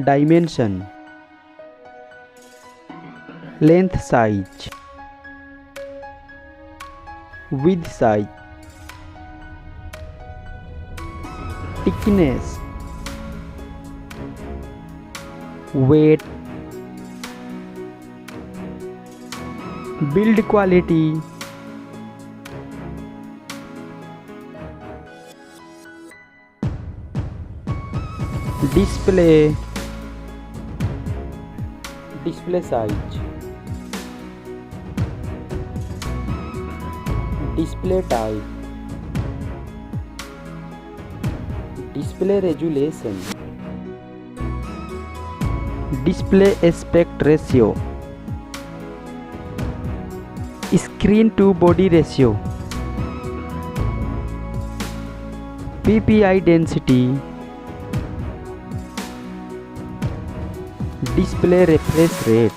Dimension, length size, width size, thickness, weight, build quality, display size, display type, display resolution, display aspect ratio, screen to body ratio, ppi density, display refresh rate,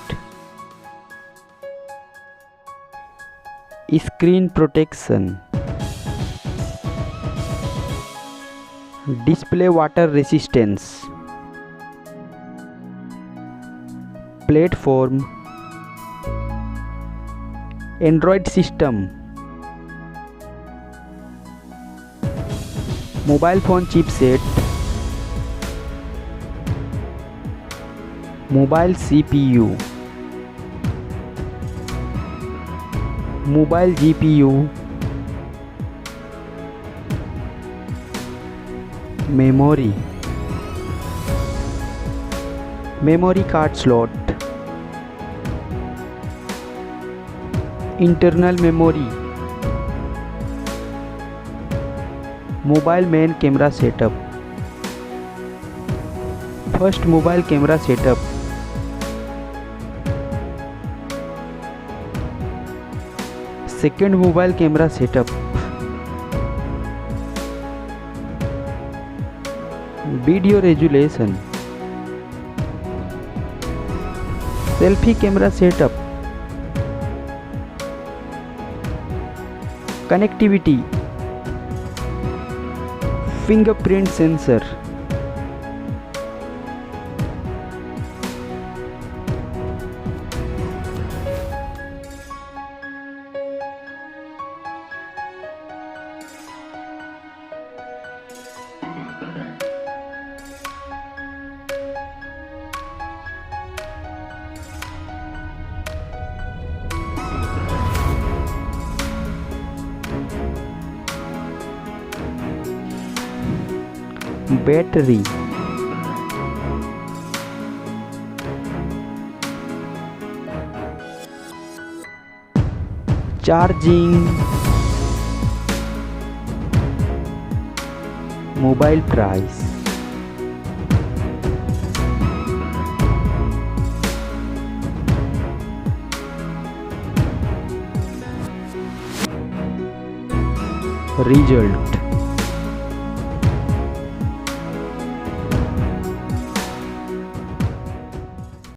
screen protection, display water resistance, platform, Android system, mobile phone chipset, mobile CPU, mobile GPU, memory, memory card slot, internal memory, mobile main camera setup, first mobile camera setup, second mobile camera setup, video resolution, selfie camera setup, connectivity, fingerprint sensor, battery, charging, mobile price, result.